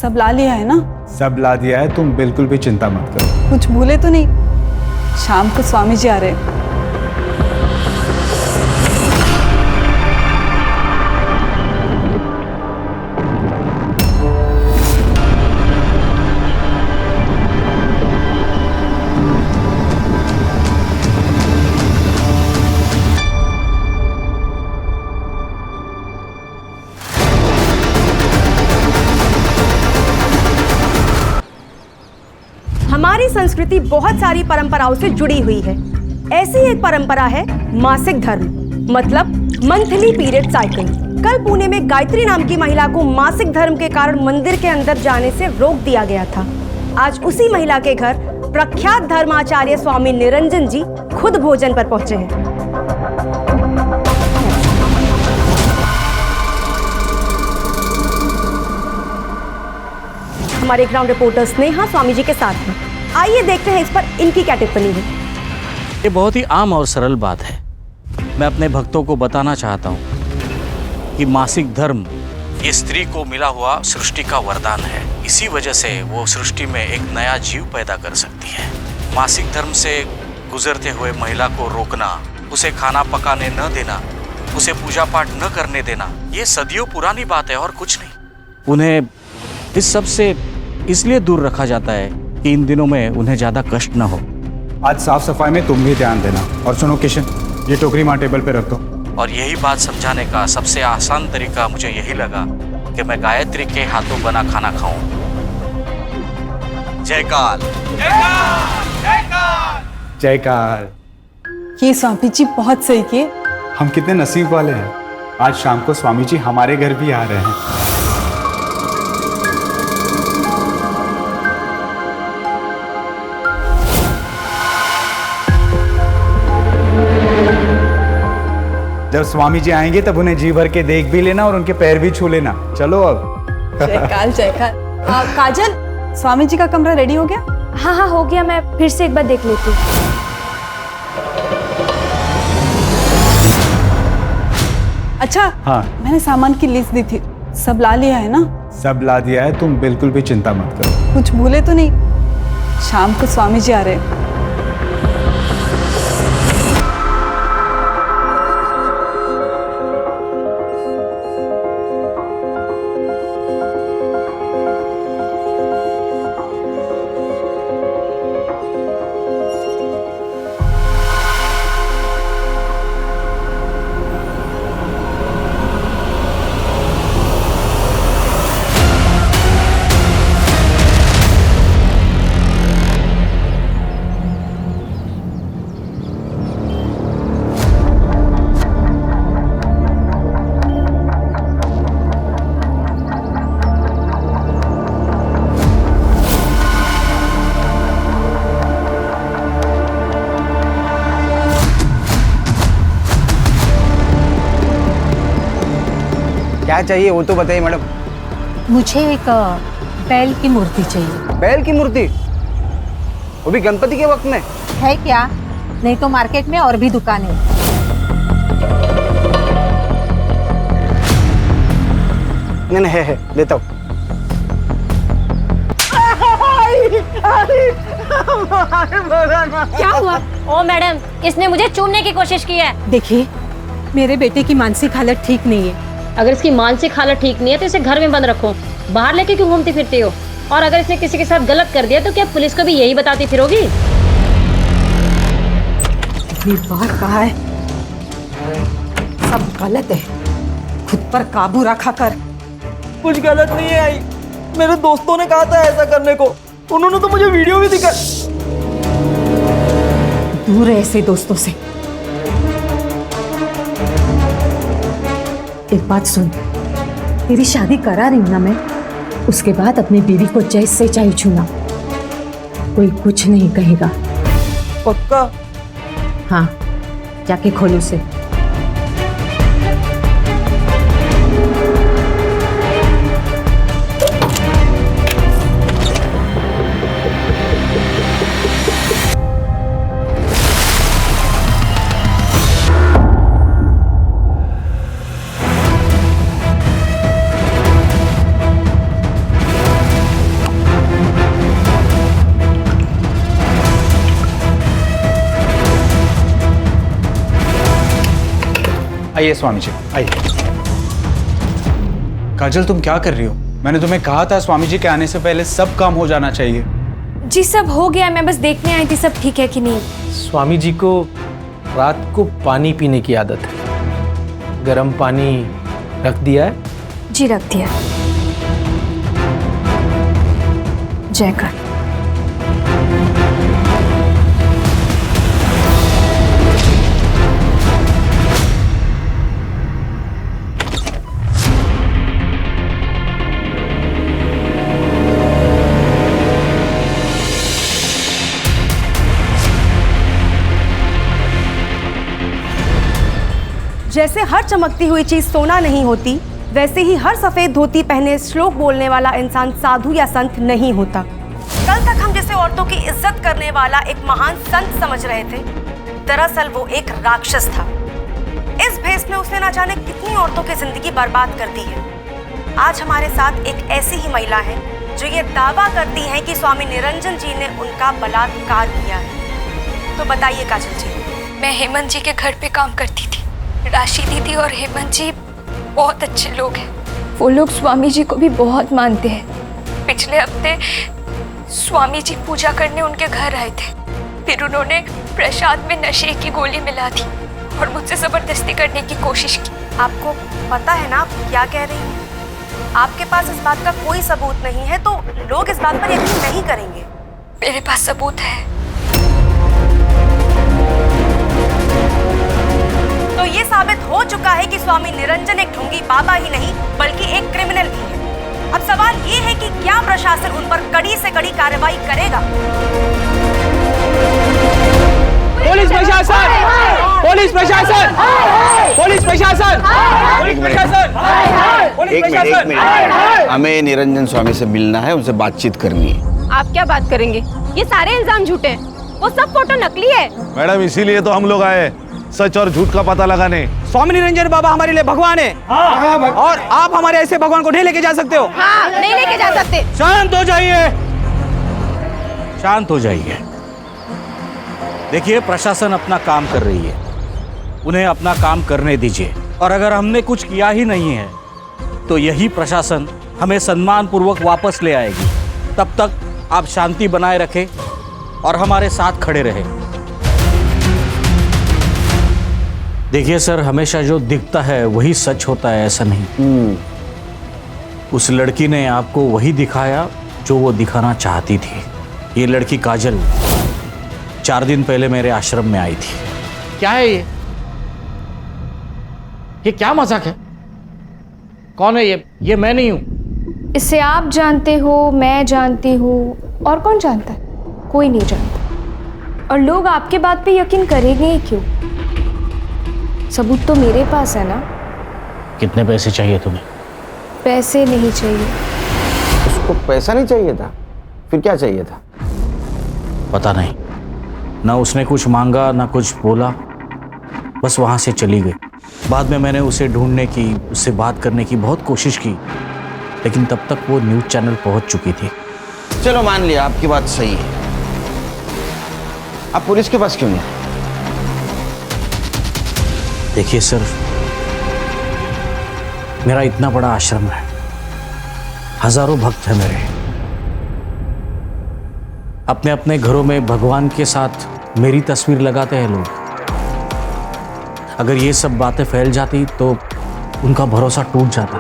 सब ला लिया है ना? सब ला दिया है, तुम बिल्कुल भी चिंता मत करो। कुछ भूले तो नहीं? शाम को स्वामी जी आ रहे हैं। हमारी संस्कृति बहुत सारी परंपराओं से जुड़ी हुई है। ऐसी एक परंपरा है मासिक धर्म, मतलब मंथली पीरियड साइकिल। कल पुणे में गायत्री नाम की महिला को मासिक धर्म के कारण मंदिर के अंदर जाने से रोक दिया गया था। आज उसी महिला के घर प्रख्यात धर्माचार्य स्वामी निरंजन जी खुद भोजन पर पहुंचे हैं। हमारे ग्राउंड रिपोर्टर स्नेहा स्वामी जी के साथ हैं। आइए देखते हैं इस पर इनकी क्या टिप्पणी है। ये बहुत ही आम और सरल बात है। मैं अपने भक्तों को बताना चाहता हूँ कि मासिक धर्म ये स्त्री को मिला हुआ सृष्टि का वरदान है। इसी वजह से वो सृष्टि में एक नया जीव पैदा कर सकती है। मासिक धर्म से गुजरते हुए महिला को रोकना, उसे खाना पकाने न देना, उसे पूजा पाठ न करने देना, ये सदियों पुरानी बात है और कुछ नहीं। उन्हें इस सब से इसलिए दूर रखा जाता है कि इन दिनों में उन्हें ज्यादा कष्ट न हो। आज साफ सफाई में तुम भी ध्यान देना। और सुनो किशन, ये टोकरी माँ टेबल पे रख दो। और यही बात समझाने का सबसे आसान तरीका मुझे यही लगा कि मैं गायत्री के हाथों बना खाना खाऊं। जय काल। जय काल। ये स्वामी जी बहुत सही किए। हम कितने नसीब वाले हैं, आज शाम को स्वामी जी हमारे घर भी आ रहे हैं। जब स्वामी जी आएंगे तब उन्हें जी भर के देख भी लेना और उनके पैर भी छू लेना। चलो अब। जयकाल जयकाल। काजल, स्वामी जी का कमरा रेडी हो गया? हाँ हाँ हो गया, मैं फिर से एक बार देख लेती हूँ। अच्छा, हाँ, मैंने सामान की लिस्ट दी थी, सब ला लिया है ना? सब ला दिया है, तुम बिल्कुल भी चिंता मत करो। कुछ भूले तो नहीं? शाम को स्वामी जी आ रहे हैं। क्या चाहिए वो तो बताइए मैडम। मुझे एक बैल की मूर्ति चाहिए। बैल की मूर्ति? वो भी गणपति के वक्त में? है क्या? नहीं तो मार्केट में और भी दुकानें। नहीं है, देता हूँ। क्या हुआ? ओ मैडम, इसने मुझे चूमने की कोशिश की है। देखिए, मेरे बेटे की मानसिक हालत ठीक नहीं है। अगर इसकी मानसिक हालत ठीक नहीं है तो इसे घर में बंद रखो। बाहर लेके क्यों घूमती फिरती हो? और अगर इसने किसी के साथ गलत कर दिया तो क्या पुलिस को भी यही बताती फिरोगी? इतनी बार कहा है, सब गलत है। खुद पर काबू रखा कर। कुछ गलत नहीं है आई, मेरे दोस्तों ने कहा था ऐसा करने को। उन्होंने तो मुझे वीडियो भी दिखा। दूर है ऐसे दोस्तों से। एक बात सुन, तेरी शादी करा रही हूं ना मैं, उसके बाद अपनी बीवी को जैसे चाहे छूना, कोई कुछ नहीं कहेगा। पक्का? हाँ, जाके खोलो उसे। आइए स्वामी जी, आइए। काजल, तुम क्या कर रही हो? मैंने तुम्हें कहा था स्वामी जी के आने से पहले सब काम हो जाना चाहिए। जी सब हो गया, मैं बस देखने आई थी सब ठीक है कि नहीं। स्वामी जी को रात को पानी पीने की आदत है। गर्म पानी रख दिया है? जी रख दिया। जयकर। जैसे हर चमकती हुई चीज सोना नहीं होती, वैसे ही हर सफेद धोती पहने श्लोक बोलने वाला इंसान साधु या संत नहीं होता। कल तक हम जिसे औरतों की इज्जत करने वाला एक महान संत समझ रहे थे, दरअसल वो एक राक्षस था। इस भेष में उसने ना जाने कितनी औरतों की जिंदगी बर्बाद कर दी है। आज हमारे साथ एक ऐसी ही महिला है जो ये दावा करती है कि स्वामी निरंजन जी ने उनका बलात्कार किया है। तो बताइए काजल जी। मैं हेमंत जी के घर पे काम करती थी। राशि दीदी और हेमंत जी बहुत अच्छे लोग हैं। वो लोग स्वामी जी को भी बहुत मानते हैं। पिछले हफ्ते स्वामी जी पूजा करने उनके घर आए थे, फिर उन्होंने प्रसाद में नशे की गोली मिला दी और मुझसे जबरदस्ती करने की कोशिश की। आपको पता है ना आप क्या कह रही हैं? आपके पास इस बात का कोई सबूत नहीं है तो लोग इस बात पर यकीन नहीं करेंगे। मेरे पास सबूत है। तो ये साबित हो चुका है कि स्वामी निरंजन एक ढोंगी बाबा ही नहीं बल्कि एक क्रिमिनल भी है। अब सवाल ये है कि क्या प्रशासन उन पर कड़ी से कड़ी कार्रवाई करेगा? पुलिस प्रशासन! पुलिस प्रशासन! पुलिस प्रशासन! पुलिस प्रशासन! एक मिनट, हमें निरंजन स्वामी से मिलना है, उनसे बातचीत करनी है। आप क्या बात करेंगे? ये सारे इल्जाम झूठे हैं। वो सब फोटो नकली है। मैडम, इसीलिए तो हम लोग आए, सच और झूठ का पता लगाने। स्वामी निरंजन बाबा हमारे लिए भगवान है। और आप हमारे ऐसे भगवान को नहीं लेके जा सकते हो। हाँ, नहीं लेके जा सकते। शांत हो जाइए, शांत हो जाइए। देखिए, प्रशासन अपना काम कर रही है, उन्हें अपना काम करने दीजिए। और अगर हमने कुछ किया ही नहीं है तो यही प्रशासन हमें सम्मान पूर्वक वापस ले आएगी। तब तक आप शांति बनाए रखें और हमारे साथ खड़े रहें। देखिए सर, हमेशा जो दिखता है वही सच होता है, ऐसा नहीं। उस लड़की ने आपको वही दिखाया जो वो दिखाना चाहती थी। ये लड़की काजल 4 दिन पहले मेरे आश्रम में आई थी। क्या है ये क्या मजाक है? कौन है ये मैं नहीं हूं। इसे आप जानते हो, मैं जानती हूँ, और कौन जानता है? कोई नहीं जानता। और लोग आपके बात पे यकीन करेंगे ही क्यों? सबूत तो मेरे पास है ना। कितने पैसे चाहिए तुम्हें? पैसे नहीं चाहिए। उसको पैसा नहीं चाहिए था, फिर क्या चाहिए था? पता नहीं, ना उसने कुछ मांगा ना कुछ बोला, बस वहां से चली गई। बाद में मैंने उसे ढूंढने की, उससे बात करने की बहुत कोशिश की, लेकिन तब तक वो न्यूज़ चैनल पहुंच चुकी थी। चलो मान लिया आपकी बात सही है, आप पुलिस के पास क्यों नहीं? देखिए सर, मेरा इतना बड़ा आश्रम है, हजारों भक्त हैं मेरे। अपने अपने घरों में भगवान के साथ मेरी तस्वीर लगाते हैं लोग। अगर ये सब बातें फैल जाती तो उनका भरोसा टूट जाता।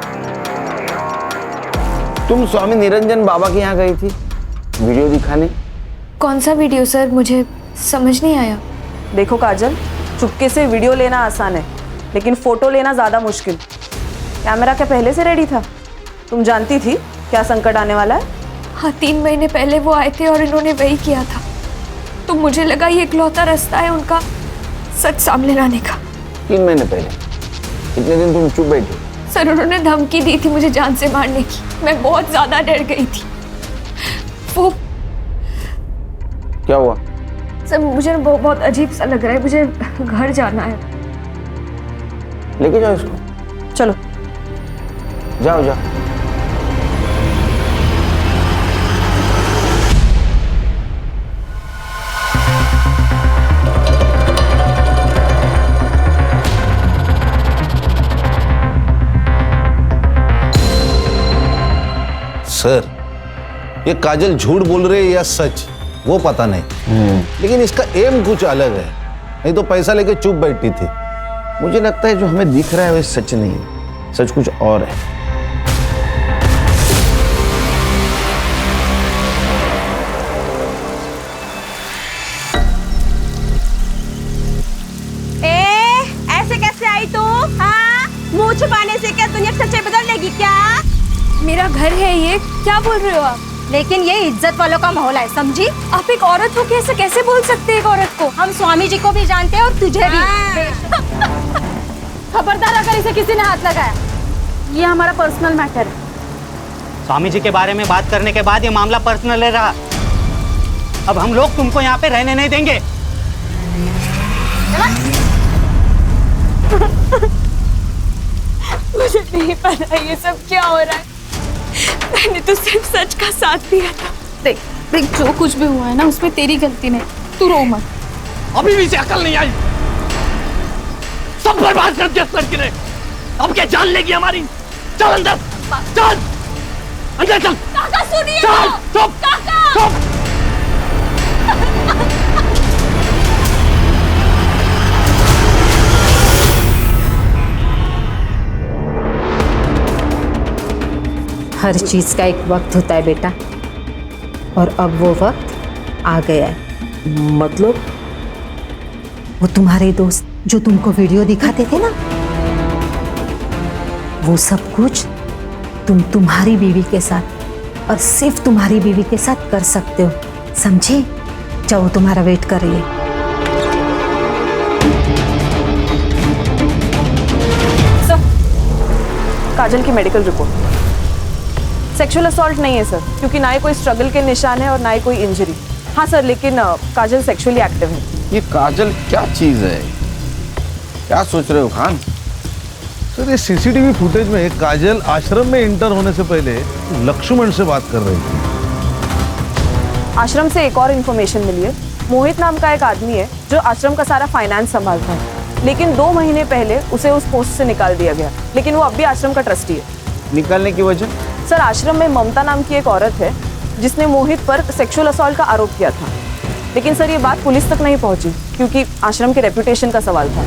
तुम स्वामी निरंजन बाबा के यहाँ गई थी वीडियो दिखाने? कौन सा वीडियो सर? मुझे समझ नहीं आया। देखो काजल, चुपके से वीडियो लेना आसान है, लेकिन फोटो लेना ज्यादा मुश्किल। कैमरा क्या पहले से रेडी था? तुम जानती थी क्या संकट आने वाला है? हाँ, 3 महीने पहले वो आए थे और इन्होंने वही किया था, तो मुझे लगा ये इकलौता रास्ता है उनका सच सामने लाने का। 3 महीने पहले? इतने दिन तुम चुप बैठी? सर, उन्होंने धमकी दी थी मुझे जान से मारने की। मैं बहुत ज्यादा डर गई थी। वो क्या हुआ? सर, मुझे बहुत अजीब सा लग रहा है, मुझे घर जाना है। लेके जाओ इसको। चलो जाओ जाओ। सर, ये काजल झूठ बोल रही है या सच वो पता नहीं, लेकिन इसका एम कुछ अलग है। नहीं तो पैसा लेके चुप बैठती थी। मुझे लगता है जो हमें दिख रहा है वो सच नहीं है, सच कुछ और है। ऐसे कैसे आई तू? हाँ, मुंह छुपाने से क्या दुनिया सच्चाई बदल लेगी क्या? मेरा घर है ये, क्या बोल रहे हो आप? लेकिन ये इज्जत वालों का माहौल है, समझी? आप एक औरत हो के ऐसे कैसे बोल सकते हैं एक औरत को? हम स्वामी जी को भी जानते हैं और तुझे भी। खबरदार अगर इसे किसी ने हाथ लगाया, ये हमारा पर्सनल मैटर है। स्वामी जी के बारे में बात करने के बाद ये मामला पर्सनल रहा। अब हम लोग तुमको यहाँ पे रहने नहीं देंगे। मुझे नहीं पता ये सब क्या हो रहा है। मैंने तो सिर्फ सच का साथ दिया था। देख जो कुछ भी हुआ है ना, उसमें तेरी गलती नहीं, तू रो मत। अभी भी इसे अकल नहीं आई, सब बर्बाद कर दिया लड़की ने। अब क्या जान लेगी हमारी? चल अंदर, चल अंदर चल। काका सुनिए, चल चुप, चुप। हर चीज़ का एक वक्त होता है बेटा, और अब वो वक्त आ गया है। मतलब? वो तुम्हारे दोस्त जो तुमको वीडियो दिखाते थे ना, वो सब कुछ तुम तुम्हारी बीवी के साथ और सिर्फ तुम्हारी बीवी के साथ कर सकते हो, समझे? जाओ, तुम्हारा वेट कर रही है। काजल की मेडिकल रिपोर्ट। सेक्सुअल असॉल्ट नहीं है सर, क्योंकि ना ही कोई स्ट्रगल के निशान है और ना ही कोई इंजरी। हाँ सर, लेकिन काजल सेक्सुअली एक्टिव है। ये काजल क्या चीज है? क्या सोच रहे हो खान? सर, ये सीसीटीवी फुटेज में काजल आश्रम में इंटर होने से पहले लक्ष्मण से बात कर रही थी। आश्रम से एक और इन्फॉर्मेशन मिली है। मोहित नाम का एक आदमी है जो आश्रम का सारा फाइनेंस संभालता है, लेकिन 2 महीने पहले उसे उस पोस्ट से निकाल दिया गया, लेकिन वो अब भी आश्रम का ट्रस्टी है। निकालने की वजह? सर, आश्रम में ममता नाम की एक औरत है जिसने मोहित पर सेक्सुअल असॉल्ट का आरोप किया था, लेकिन सर ये बात पुलिस तक नहीं पहुंची क्योंकि आश्रम के रेपुटेशन का सवाल था।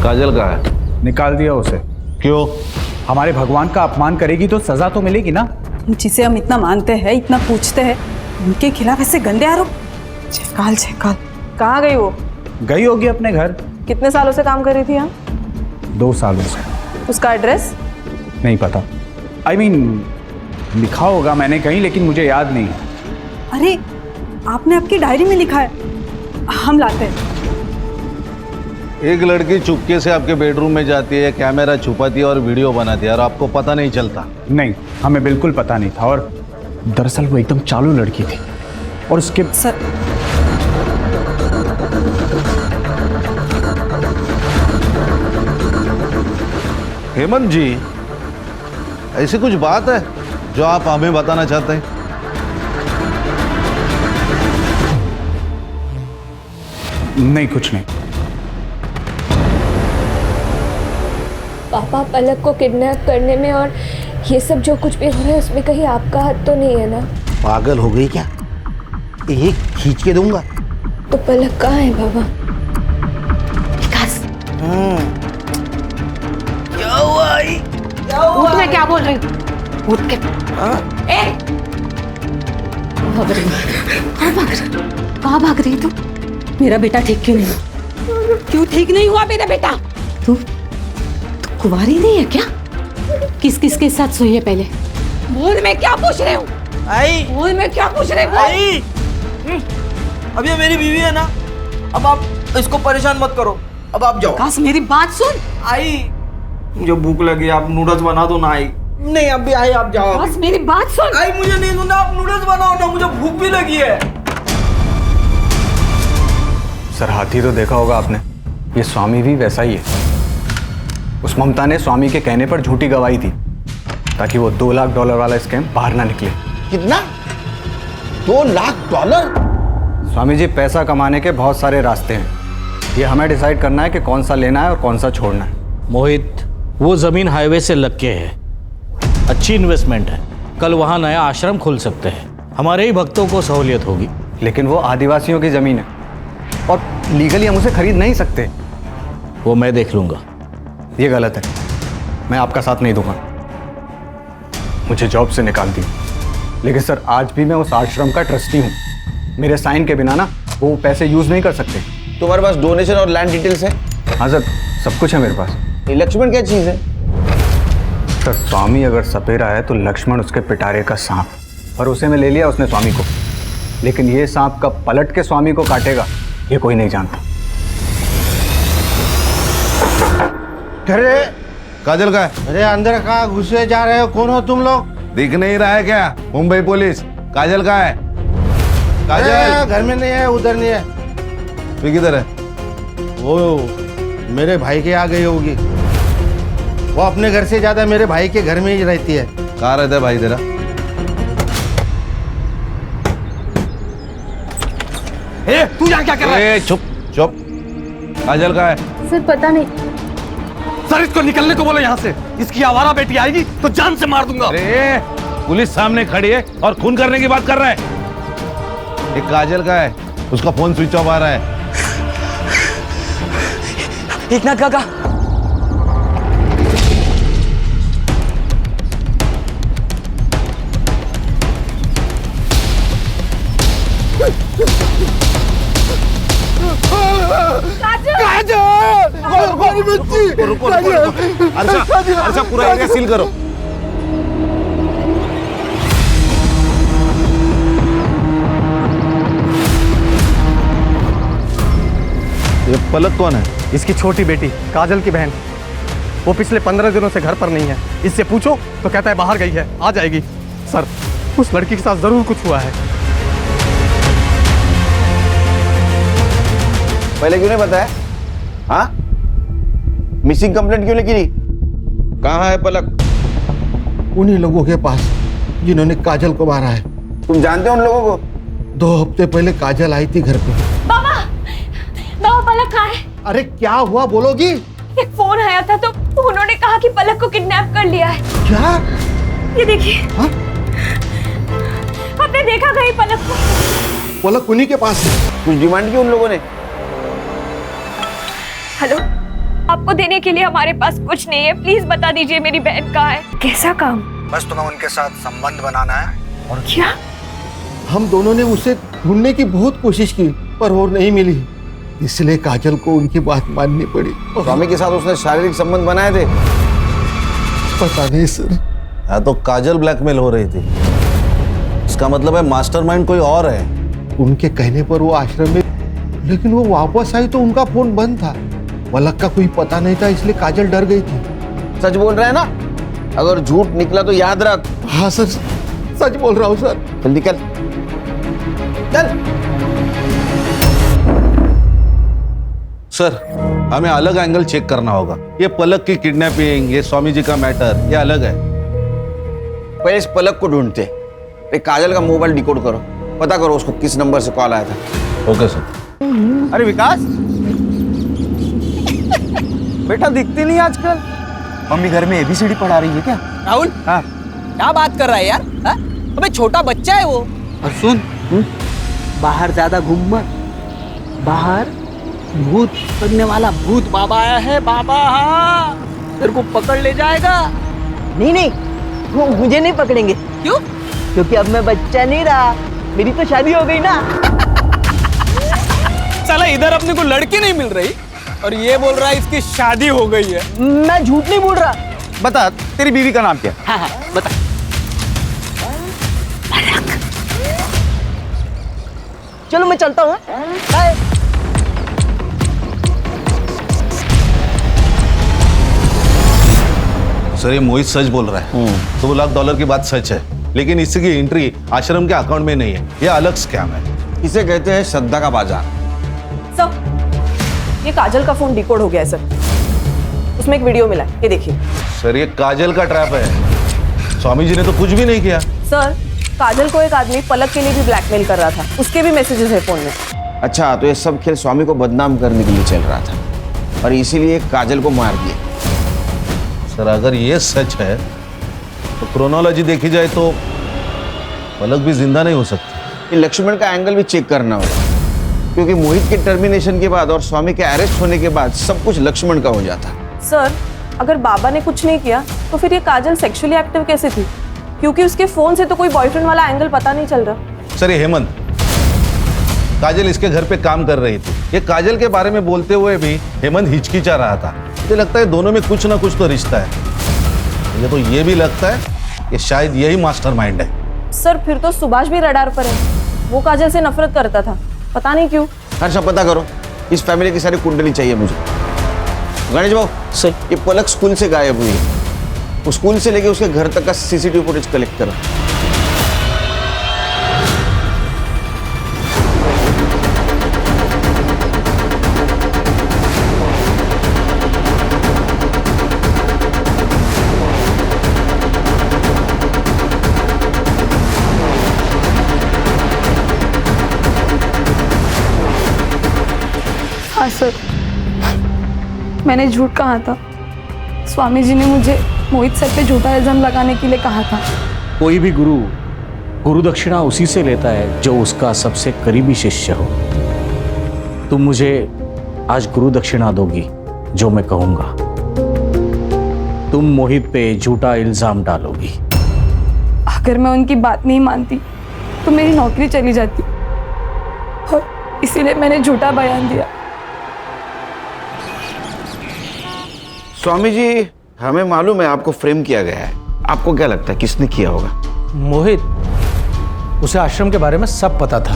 काजल कहाँ है? निकाल दिया उसे। क्यों? हमारे भगवान का अपमान करेगी तो सजा तो मिलेगी ना। जिसे हम इतना मानते हैं, इतना पूछते हैं, उनके खिलाफ ऐसे गंदे आरोप। जयकाल जयकाल। कहाँ गई वो? गई होगी अपने घर। कितने सालों से काम कर रही थी यहाँ? 2 सालों से। उसका एड्रेस? नहीं पता। I mean, लिखा होगा मैंने कहीं, लेकिन मुझे याद नहीं। अरे आपने आपकी डायरी में लिखा है, हम लाते हैं। एक लड़की चुपके से आपके बेडरूम में जाती है, कैमरा छुपाती है और वीडियो बनाती है, और आपको पता नहीं चलता? नहीं, हमें बिल्कुल पता नहीं था, और दरअसल वो एकदम चालू लड़की थी। और उसके सर, हेमंत जी, ऐसी कुछ बात है जो आप हमें बताना चाहते हैं? नहीं, कुछ नहीं। पापा, पलक को किडनैप करने में और ये सब जो कुछ भी हो रहा है उसमें कहीं आपका हाथ तो नहीं है ना? पागल हो गई क्या? एक खींच के दूंगा। तो पलक कहाँ है बाबा? क्या हुआ? उठ, मैं क्या बोल रही हूँ? उठ के कहाँ भाग रही तू? मेरा बेटा ठीक क्यों नहीं? क्यों ठीक नहीं हुआ मेरा बेटा? तू कुंवारी नहीं है क्या? किस किस के साथ सोई है पहले? बोल, मैं क्या पूछ रही हूँ? आई, बोल, मैं क्या पूछ रही हूँ? आई, अब ये मेरी बीवी है ना, अब आप इसको परेशान मत करो, अब आप जाओ। काश मेरी बात सुन। आई, मुझे भूख लगी, आप नूडल्स बना दो ना। आई नहीं, अब भी आई, आप जाओ। काश मेरी बात सुन। आई, मुझे नहीं सुनना, आप नूडल्स बनाओ ना, मुझे भूख भी लगी है। सर, हाथी तो देखा होगा आपने, ये स्वामी भी वैसा ही है। उस ममता ने स्वामी के कहने पर झूठी गवाही दी ताकि वो $2 लाख वाला स्कैम बाहर ना निकले। कितना? $2 लाख? स्वामी जी, पैसा कमाने के बहुत सारे रास्ते हैं, ये हमें डिसाइड करना है कि कौन सा लेना है और कौन सा छोड़ना है। मोहित, वो जमीन हाईवे से लग के है, अच्छी इन्वेस्टमेंट है। कल वहां नया आश्रम खुल सकते हैं, हमारे ही भक्तों को सहूलियत होगी। लेकिन वो आदिवासियों की जमीन है और लीगली हम उसे खरीद नहीं सकते। वो मैं देख लूंगा। ये गलत है, मैं आपका साथ नहीं दूंगा। मुझे जॉब से निकाल दी, लेकिन सर आज भी मैं उस आश्रम का ट्रस्टी हूँ। मेरे साइन के बिना ना वो पैसे यूज नहीं कर सकते। तुम्हारे पास डोनेशन और लैंड डिटेल्स है? हाँ सर, सब कुछ है मेरे पास। ये लक्ष्मण क्या चीज है? सर स्वामी अगर सपेरा है तो लक्ष्मण उसके पिटारे का सांप, और उसे में ले लिया उसने स्वामी को। लेकिन ये सांप कब पलट के स्वामी को काटेगा ये कोई नहीं जानता। अरे काजल का है? अरे अंदर कहाँ घुसे जा रहे हो? कौन हो तुम लोग? दिख नहीं रहा है क्या? मुंबई पुलिस। काजल का है? काजल घर में नहीं है, उधर नहीं है। तू किधर है? वो मेरे भाई के यहाँ गई होगी। वो अपने घर से ज्यादा मेरे भाई के घर में ही रहती है। कहाँ रहता है भाई तेरा? तू यहाँ क्या कर रहा है? चुप चुप। काजल का है? सर पता नहीं। सर इसको निकलने को बोलो यहाँ से। इसकी आवारा बेटी आएगी तो जान से मार दूंगा। अरे पुलिस सामने खड़ी है और खून करने की बात कर रहा है। एक काजल का है, उसका फोन स्विच ऑफ आ रहा है। एकनाथ काका, रुको अर्षा पूरा एरिया सील करो। ये पलक कौन है? इसकी छोटी बेटी काजल की बहन। वो पिछले 15 दिनों से घर पर नहीं है। इससे पूछो तो कहता है बाहर गई है, आ जाएगी। सर उस लड़की के साथ जरूर कुछ हुआ है। पहले क्यों नहीं बताया? हाँ, मिसिंग कंप्लेंट क्यों नहीं की? कहाँ है पलक? उन्हीं लोगों के पास जिन्होंने काजल को मारा है। तुम जानते हो उन लोगों को? 2 हफ्ते पहले काजल आई थी घर पे। बाबा, बाबा पलक कहाँ है? अरे क्या हुआ बोलोगी? एक फोन आया था तो उन्होंने कहा कि पलक को किडनैप कर लिया है। क्या? ये देखिए। आपने देखा कहीं पलक को? पलक उन्हीं के पास है। कुछ डिमांड की उन लोगों ने? हेलो, आपको देने के लिए हमारे पास कुछ नहीं है। प्लीज बता दीजिए मेरी बहन कहाँ है। कैसा काम? बस तुम्हें उनके साथ संबंध बनाना है। और क्या? हम दोनों ने उसे ढूंढने की बहुत कोशिश की पर वो नहीं मिली, इसलिए काजल को उनकी बात माननी पड़ी। स्वामी के साथ उसने शारीरिक संबंध बनाए थे? पता नहीं सर। हाँ तो काजल ब्लैकमेल हो रही थी, इसका मतलब है मास्टरमाइंड कोई और है। उनके कहने पर वो आश्रम में, लेकिन वो वापस आई तो उनका फोन बंद था। पलक का कोई पता नहीं था, इसलिए काजल डर गई थी। सच बोल रहा है ना? अगर झूठ निकला तो याद रख। हाँ सर, सच बोल रहा हूँ सर। चल निकल, चल। सर हमें अलग एंगल चेक करना होगा। ये पलक की किडनैपिंग, ये स्वामी जी का मैटर, ये अलग है। पहले इस पलक को ढूंढते। काजल का मोबाइल डिकोड करो, पता करो उसको किस नंबर से कॉल आया था। Okay sir. अरे विकास, बेटा दिखती नहीं आजकल। मम्मी घर में ABCD पढ़ा रही है क्या? राहुल, हाँ क्या बात कर रहा है यार? अबे छोटा बच्चा है वो। और सुन, बाहर ज्यादा घूम मत। बाहर भूत बनने वाला भूत बाबा आया है। बाबा हाँ, तेरे को पकड़ ले जाएगा। नहीं नहीं, वो मुझे नहीं पकड़ेंगे। क्यों? क्योंकि अब मैं बच्चा नहीं रहा, मेरी तो शादी हो गई ना। साला इधर अपने को लड़की नहीं मिल रही और ये बोल रहा है इसकी शादी हो गई है। मैं झूठ नहीं बोल रहा। बता, तेरी बीवी का नाम क्या? हाँ हाँ बता। चलो मैं चलता हूँ। बाय। सर ये मोहित सच बोल रहा है। $2 लाख की बात सच है, लेकिन इसकी एंट्री आश्रम के अकाउंट में नहीं है। ये अलग स्कैम है। इसे कहते हैं श्रद्धा का बाजार। सर ये काजल का फोन डिकोड हो गया है सर। उसमें एक वीडियो मिला है, ये देखिए। सर ये काजल का ट्रैप है। स्वामी जी ने तो कुछ भी नहीं किया। सर काजल को एक आदमी पलक के लिए भी ब्लैकमेल कर रहा था, उसके भी मैसेजेस है फोन में। अच्छा, तो ये सब खेल स्वामी को बदनाम करने के लिए चल रहा था और इसीलिए काजल को मार दिया। सर अगर ये सच है तो क्रोनोलॉजी देखी जाए तो पलक भी जिंदा नहीं हो सकती। ये लक्ष्मण का एंगल भी चेक करना होगा, क्योंकि मोहित के टर्मिनेशन के बाद और स्वामी के अरेस्ट होने के बाद सब कुछ लक्ष्मण का हो जाता। सर, अगर बाबा ने कुछ नहीं किया तो फिर ये काजल सेक्सुअली एक्टिव कैसे थी? क्योंकि उसके फोन से तो कोई बॉयफ्रेंड वाला एंगल पता नहीं चल रहा। सर ये हेमंत, काजल इसके घर पे काम कर रही थी। ये काजल के बारे में बोलते हुए भी हेमंत हिचकिचा रहा था। मुझे लगता है दोनों में कुछ ना कुछ तो रिश्ता है। मुझे तो ये भी लगता है कि शायद यही मास्टरमाइंड है। सर, फिर तो सुभाष भी रडार पर है। वो काजल से नफरत करता था, पता नहीं क्यों। हर्षा पता करो, इस फैमिली की सारी कुंडली चाहिए मुझे। गणेश भाऊ सर, ये पलक स्कूल से गायब हुई है। वो स्कूल से लेके उसके घर तक का सीसीटीवी फुटेज कलेक्ट करो। हाँ सर, मैंने झूठ कहा था। स्वामी जी ने मुझे मोहित सर पे झूठा इल्जाम लगाने के लिए कहा था। कोई भी गुरु दक्षिणा उसी से लेता है जो उसका सबसे करीबी शिष्य हो। तुम मुझे आज गुरु दक्षिणा दोगी जो मैं कहूंगा। तुम मोहित पे झूठा इल्जाम डालोगी। अगर मैं उनकी बात नहीं मानती तो मेरी नौकरी चली जाती, और इसीलिए मैंने झूठा बयान दिया। स्वामी जी, हमें मालूम है आपको फ्रेम किया गया है। आपको क्या लगता है किसने किया होगा? मोहित, उसे आश्रम के बारे में सब पता था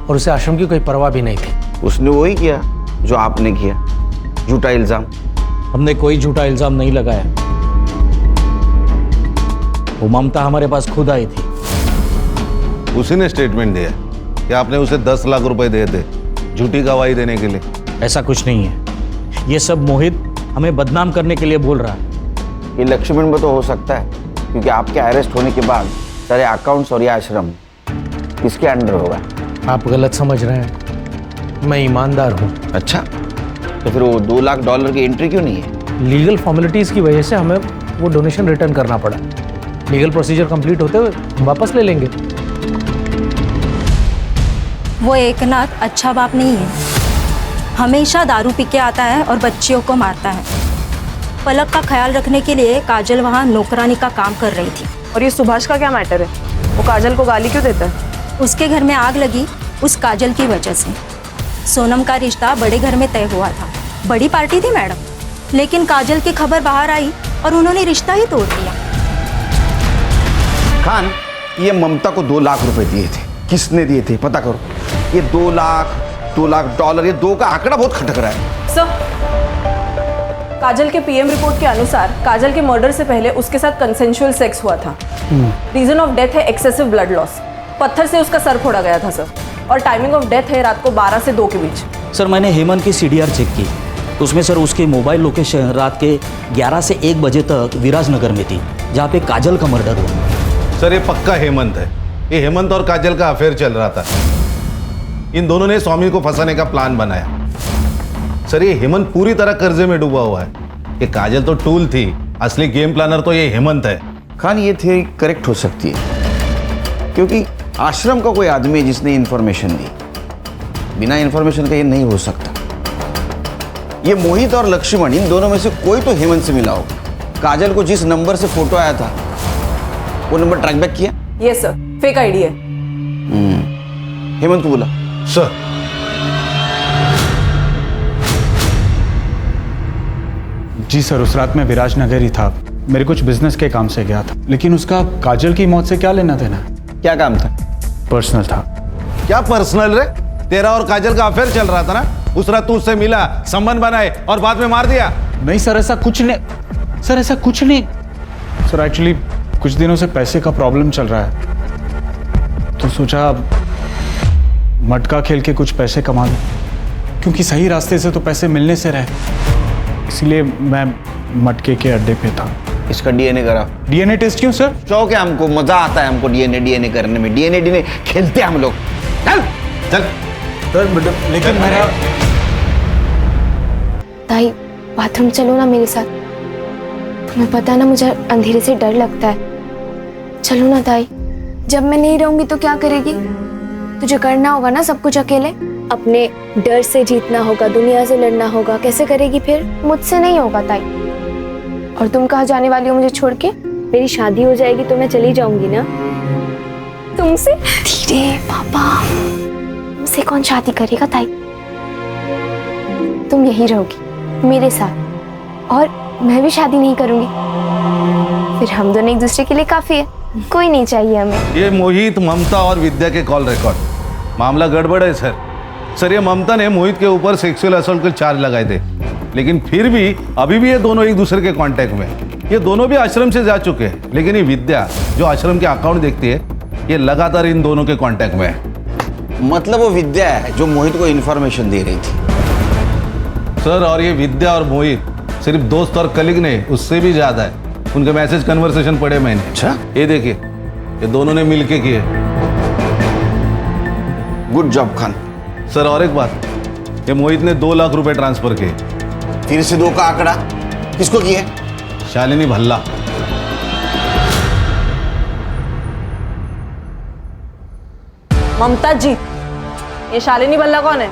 और उसे आश्रम की कोई परवाह भी नहीं थी। उसने वही किया जो आपने किया, झूठा इल्जाम। हमने कोई झूठा इल्जाम नहीं लगाया। वो ममता हमारे पास खुद आई थी। उसी ने स्टेटमेंट दिया कि आपने उसे 10 लाख रुपए दिए थे झूठी गवाही देने के लिए। ऐसा कुछ नहीं है। ये सब मोहित हमें बदनाम करने के लिए बोल रहा है। ये लक्ष्मण में तो हो सकता है, क्योंकि आपके अरेस्ट होने के बाद सारे अकाउंट्स और ये आश्रम किसके अंडर होगा? आप गलत समझ रहे हैं, मैं ईमानदार हूँ। अच्छा, तो फिर वो $2 लाख की एंट्री क्यों नहीं है? लीगल फॉर्मेलिटीज की वजह से हमें वो डोनेशन रिटर्न करना पड़ा। लीगल प्रोसीजर कंप्लीट होते हुए हम वापस ले लेंगे। वो एकनाथ अच्छा बाप नहीं है। हमेशा दारू पी के आता है और बच्चियों को मारता है। पलक का ख्याल रखने के लिए काजल वहाँ नौकरानी का काम कर रही थी। और ये सुभाष का क्या मैटर है? वो काजल को गाली क्यों देता है? उसके घर में आग लगी उस काजल की वजह से। सोनम का रिश्ता बड़े घर में तय हुआ था। बड़ी पार्टी थी मैडम, लेकिन काजल की खबर बाहर आई और उन्होंने रिश्ता ही तोड़ दिया। खान, ये ममता को $2 लाख दिए थे। किसने दिए थे पता करो। ये $2 लाख $2 ये 2 का आंकड़ा बहुत खटक रहा है। सर, काजल के पीएम रिपोर्ट के अनुसार काजल के मर्डर से पहले उसके साथ कंसेंशुअल सेक्स हुआ था। रीजन ऑफ डेथ है एक्सेसिव ब्लड लॉस। पत्थर से उसका सर फोड़ा गया था सर। और टाइमिंग ऑफ डेथ है रात को 12 से 2 के बीच। सर, मैंने हेमंत की CDR चेक की, तो उसमें सर उसकी मोबाइल लोकेशन रात के 11 से 1 बजे तक विराजनगर में थी, जहाँ पे काजल का मर्डर हुआ। सर ये पक्का हेमंत है। ये हेमंत और काजल का अफेयर चल रहा था। इन दोनों ने स्वामी को फंसाने का प्लान बनाया। सर ये हेमंत पूरी तरह कर्जे में डूबा हुआ है। ये काजल तो टूल थी, असली गेम प्लानर तो ये हेमंत है। खान, ये थियरी करेक्ट हो सकती है, क्योंकि आश्रम का कोई आदमी है जिसने इन्फॉर्मेशन दी। बिना इन्फॉर्मेशन का ये नहीं हो सकता। ये मोहित और लक्ष्मण, इन दोनों में से कोई तो हेमंत से मिला होगा। काजल को जिस नंबर से फोटो आया था वो नंबर ट्रैक बैक किया? यस सर, फेक आईडी है। हेमंत को बोला सर। जी सर, उस रात मैं विराजनगर ही था। मेरे कुछ बिजनेस के काम से गया था, लेकिन उसका काजल की मौत से क्या लेना देना? क्या काम था? पर्सनल था। क्या पर्सनल रे? तेरा और काजल का अफेयर चल रहा था ना। उस रात तू उससे मिला, संबंध बनाए और बाद में मार दिया। नहीं सर, ऐसा कुछ नहीं। सर ऐसा कुछ नहीं। सर एक्चुअली कुछ दिनों से पैसे का प्रॉब्लम चल रहा है, तो सोचा मटका खेल के कुछ पैसे कमा लूं, क्योंकि सही रास्ते से तो पैसे मिलने से रहे। इसलिए मैं मटके के अड्डे पे था। इसका डीएनए करा। डीएनए टेस्ट क्यों सर? शौक है हमको, मजा आता है हमको डीएनए करने में। डीएनए खेलते हैं हम लोग। चल चल सर, लेकिन मेरा ताई, बाथरूम चलो ना मेरे साथ। तुम्हें पता ना मुझे अंधेरे से डर लगता है। चलो ना ताई, जब मैं नहीं रहूंगी तो क्या करेगी? तुझे करना होगा ना सब कुछ अकेले। अपने डर से जीतना होगा, दुनिया से लड़ना होगा। कैसे करेगी फिर? मुझसे नहीं होगा ताई। और तुम कहाँ जाने वाली हो मुझे छोड़ के? मेरी शादी हो जाएगी तो मैं चली जाऊंगी ना तुमसे। धीरे पापा, तुमसे कौन शादी करेगा ताई? तुम यही रहोगी मेरे साथ और मैं भी शादी नहीं करूंगी। फिर हम दोनों एक दूसरे के लिए काफी है, कोई नहीं चाहिए हमें। ये मोहित, ममता और विद्या के कॉल रिकॉर्ड। मामला गड़बड़ है सर। ये ममता ने मोहित के ऊपर सेक्सुअल असॉल्ट के चार्ज लगाए थे, लेकिन फिर भी अभी भी ये दोनों एक दूसरे के कांटेक्ट में। ये दोनों भी आश्रम से जा चुके हैं, लेकिन ये विद्या जो आश्रम के अकाउंट देखती है, ये लगातार इन दोनों के कांटेक्ट में है। मतलब वो विद्या है जो मोहित को इन्फॉर्मेशन दे रही थी। सर, और ये विद्या और मोहित सिर्फ दोस्त और कलीग नहीं, उससे भी ज्यादा है। उनके मैसेज कन्वर्सेशन पढ़े मैंने। अच्छा, ये देखिए, ये दोनों ने मिलके किए। Good job Khan. सर, और एक बात, ये मोहित ने 2 लाख रुपए ट्रांसफर किए। फिर से 2 का आंकड़ा किसको किए? शालिनी भल्ला। ममता जी, ये शालिनी भल्ला कौन है?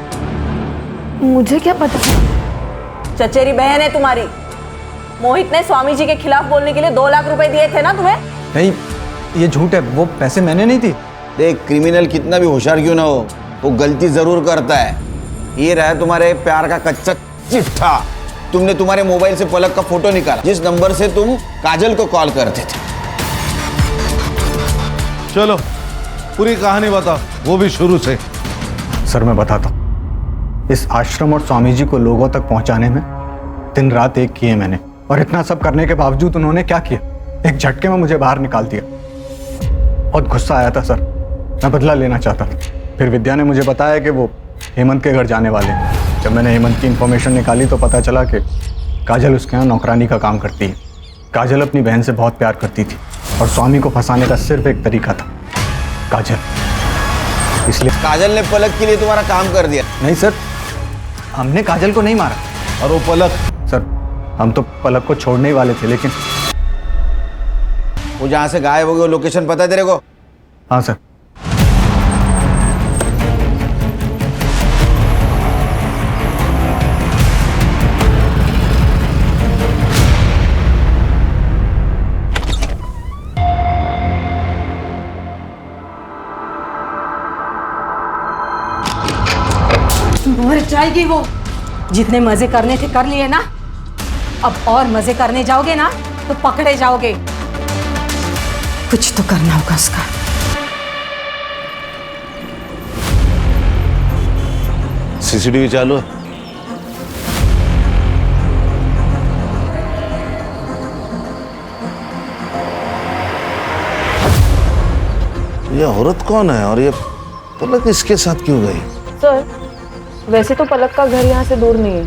मुझे क्या पता? चचेरी बहन है तुम्हारी। मोहित ने स्वामी जी के खिलाफ बोलने के लिए 2 लाख रुपए दिए थे ना तुम्हें? नहीं, ये झूठ है, वो पैसे मैंने नहीं दी। देख, क्रिमिनल कितना भी होशियार क्यों ना हो, वो गलती जरूर करता है। ये रहा तुम्हारे प्यार का कच्चा चिट्ठा। तुमने तुम्हारे मोबाइल से पलक का फोटो निकाला जिस नंबर से तुम काजल को कॉल करते थे। चलो पूरी कहानी बताओ, वो भी शुरू से। सर, मैं बताता हूँ। इस आश्रम और स्वामी जी को लोगों तक पहुंचाने में दिन रात एक किए मैंने, और इतना सब करने के बावजूद उन्होंने क्या किया, एक झटके में मुझे बाहर निकाल दिया। बहुत गुस्सा आया था सर, मैं बदला लेना चाहता था। फिर विद्या ने मुझे बताया कि वो हेमंत के घर जाने वाले हैं। जब मैंने हेमंत की इन्फॉर्मेशन निकाली तो पता चला कि काजल उसके यहाँ नौकरानी का काम करती है। काजल अपनी बहन से बहुत प्यार करती थी और स्वामी को फंसाने का सिर्फ एक तरीका था, काजल। इसलिए काजल ने पलक के लिए तुम्हारा काम कर दिया? नहीं सर, हमने काजल को नहीं मारा। और वो पलक? सर, हम तो पलक को छोड़ने ही वाले थे, लेकिन वो जहां से गायब हो गई वो लोकेशन पता है तेरे को? हाँ सर। मर जाएगी वो। जितने मजे करने थे कर लिए ना, अब और मजे करने जाओगे ना तो पकड़े जाओगे। कुछ तो करना होगा उसका। सीसीटीवी चालू है? ये औरत कौन है और ये पलक इसके साथ क्यों गई? सर, वैसे तो पलक का घर यहाँ से दूर नहीं है,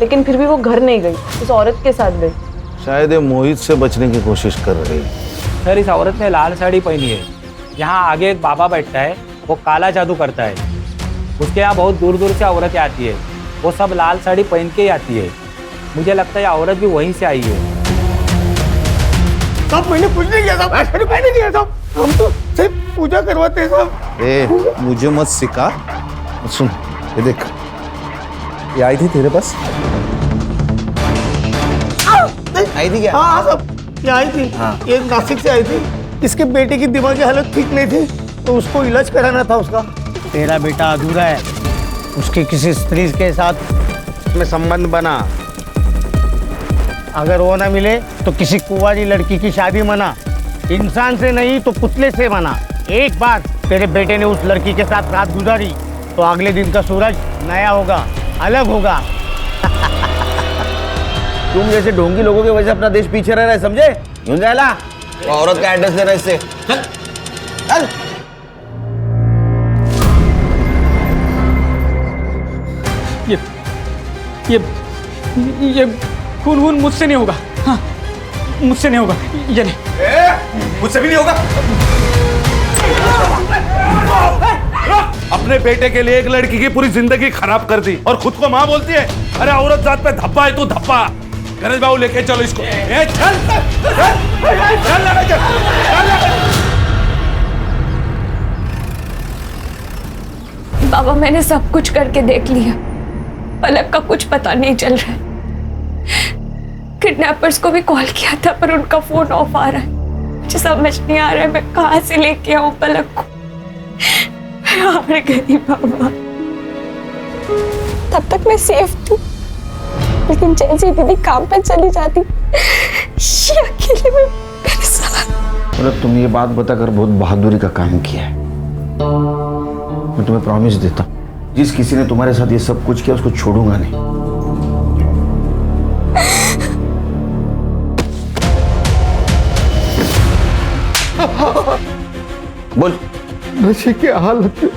लेकिन फिर भी वो घर नहीं गई, उस औरत के साथ गई। शायद ये मोहित से बचने की कोशिश कर रही है। सर, इस औरत ने लाल साड़ी पहनी है। यहाँ आगे एक बाबा बैठता है, वो काला जादू करता है। उसके यहाँ बहुत दूर दूर से औरतें आती है, वो सब लाल साड़ी पहन के ही आती है। मुझे लगता है ये औरत भी वहीं से आई है। साहब, मैंने कुछ नहीं किया साहब, ऐसा नहीं किया साहब। हम तो सिर्फ पूजा करवाते हैं साहब। ए, मुझे मत सिखा। सुन, ये देख, ये आई थी तेरे पास? आई थी क्या? हाँ साहब, ये आई थी। हाँ। ये नासिक से आई थी। इसके बेटे की दिमागी हालत ठीक नहीं थी, तो उसको इलाज कराना था उसका। तेरा बेटा अधूरा है, उसके किसी स्त्री के साथ में संबंध बना। अगर वो ना मिले तो किसी कुंवारी लड़की की शादी मना। इंसान से नहीं तो पुतले से मना। एक बार तेरे बेटे ने उस लड़की के साथ रात गुजारी तो अगले दिन का सूरज नया होगा, अलग होगा। तुम जैसे ढोंगी लोगों की वजह से अपना देश पीछे रह रहा है, समझे? झुंझाला, वो औरत का एड्रेस देना इससे। चल चल। ये खून मुझसे नहीं होगा। हाँ, मुझसे नहीं होगा। ये नहीं, मुझसे भी नहीं होगा। अपने बेटे के लिए एक लड़की की पूरी जिंदगी खराब कर दी और खुद को माँ बोलती है। अरे औरत जात पे धब्बा है तू, धब्बा। गणेश बाबू लेके चलो इसको। ए, चल चल। बाबा मैंने सब कुछ करके देख लिया, पलक का कुछ पता नहीं चल रहा है। किडनैपर्स को भी कॉल किया था पर उनका फोन ऑफ आ रहा है। मुझे समझ नहीं आ रहा है मैं कहाँ से लेके आऊं पलक को। मैं हार गई बाबा। तब तक मैं सेफ थी, लेकिन जैसे दीदी काम पे चली जाती ये अकेले में मेरे साथ। मतलब तुमने ये बात बताकर बहुत बहादुरी का काम किया है। मैं तुम्हें प्रॉमिस देता हूँ, जिस किसी ने तुम्हारे साथ ये सब कुछ किया उसको छोड़ूंगा नहीं। बोल। नशे की हालत में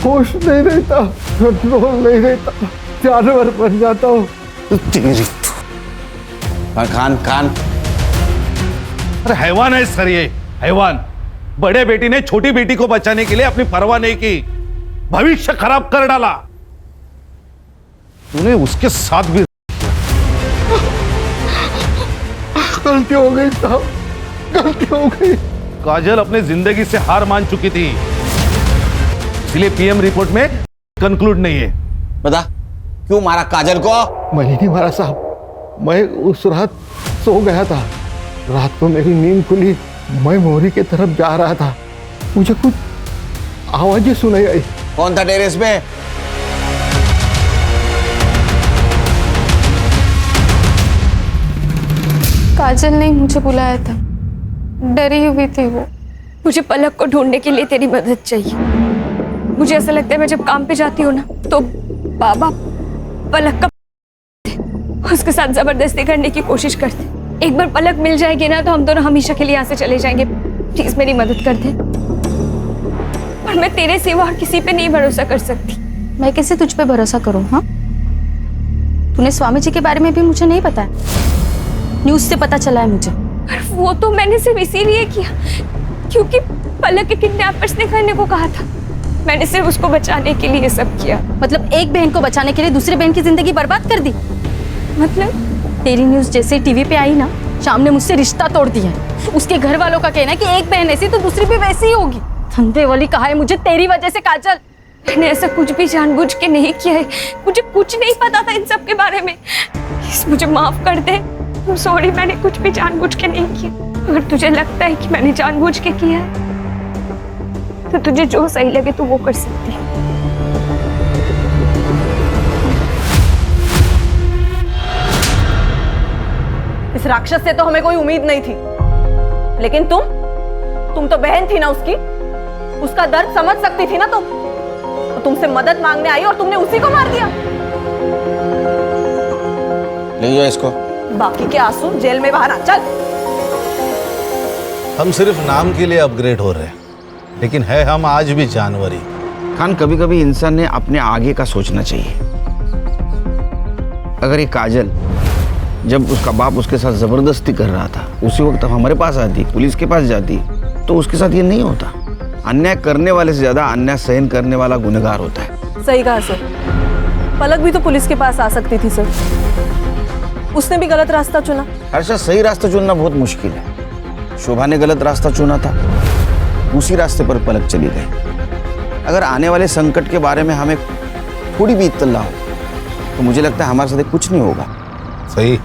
होश नहीं रहता, कंट्रोल नहीं रहता, जानवर बन जाता हूँ। खान खान अरे हैवान है सर, ये हैवान। बड़े बेटी ने छोटी बेटी को बचाने के लिए अपनी परवाह नहीं की, भविष्य खराब कर डाला। तूने उसके साथ भी गलती हो गई साहब, गलती हो गई। काजल अपनी जिंदगी से हार मान चुकी थी, इसलिए पीएम रिपोर्ट में कंक्लूड नहीं है। बता क्यों मारा काजल को? मैं नहीं मारा साहब, मैं उस रात सो गया था। रात को मेरी नींद खुली, मैं मोरी की तरफ जा रहा था, मुझे कुछ आवाजें सुनाई आई। कौन था टेरेस पे? काजल ने मुझे बुलाया था, डरी हुई थी वो। मुझे पलक को ढूंढने के लिए तेरी मदद चाहिए। मुझे ऐसा लगता है मैं जब काम पे जाती हूँ ना तो बाबा पलक का उसके साथ जबरदस्ती करने की कोशिश करते। एक बार पलक मिल जाएगी ना तो हम दोनों हमेशा के लिए यहाँ से चले जाएंगे। प्लीज मेरी मदद कर दे। और मैं तेरे सिवा और किसी पे नहीं भरोसा कर सकती। मैं कैसे तुझ पे भरोसा करूं? हाँ, तूने स्वामी जी के बारे में भी मुझे नहीं पता है, न्यूज से पता चला है मुझे। वो तो मैंने सिर्फ इसीलिए किया क्योंकि पलक के किडनैपर्स ने करने को कहा था। मैंने सिर्फ उसको बचाने के लिए सब किया। मतलब एक बहन को बचाने के लिए दूसरी बहन की जिंदगी बर्बाद कर दी? मतलब तेरी न्यूज जैसे टीवी पे आई ना, शाम ने मुझसे रिश्ता तोड़ दिया। उसके घर वालों का कहना है कि एक बहन ऐसी तो दूसरी भी वैसी ही होगी। धंधे वाली कहा है मुझे तेरी वजह से काजल। मैंने ऐसा कुछ भी जानबूझ के नहीं किया है, मुझे कुछ नहीं पता था इन सब के बारे में। प्लीज मुझे माफ कर दे। सॉरी, मैंने कुछ भी जानबूझ के नहीं किया। अगर तुझे लगता है कि मैंने जानबूझ के किया है तो तुझे जो सही लगे तो वो कर सकती है। इस राक्षस से तो हमें कोई उम्मीद नहीं थी, लेकिन तुम तो बहन थी ना उसकी, उसका दर्द समझ सकती थी ना तुम। तो तुमसे मदद मांगने आई और तुमने उसी को मार दिया। ले जाओ इसको। बाकी के आंसू जेल में बहाना। चल। हम सिर्फ नाम के लिए अपग्रेड हो रहे हैं, लेकिन है हम आज भी जानवर ही। खान, कभी कभी इंसान ने अपने आगे का सोचना चाहिए। अगर ये काजल जब उसका बाप उसके साथ जबरदस्ती कर रहा था उसी वक्त हमारे पास आती, पुलिस के पास जाती, तो उसके साथ ये नहीं होता। अन्याय करने वाले से ज्यादा अन्याय सहन करने वाला गुनहगार होता है। सही कहा सर। पलक भी तो पुलिस के पास आ सकती थी सर, उसने भी गलत रास्ता चुना। हर्षा, सही रास्ता चुनना बहुत मुश्किल है। शोभा ने गलत रास्ता चुना था, उसी रास्ते पर पलक चली गई। अगर आने वाले संकट के बारे में हमें थोड़ी भी इत्तला हो तो मुझे लगता है हमारे साथ कुछ नहीं होगा। सही।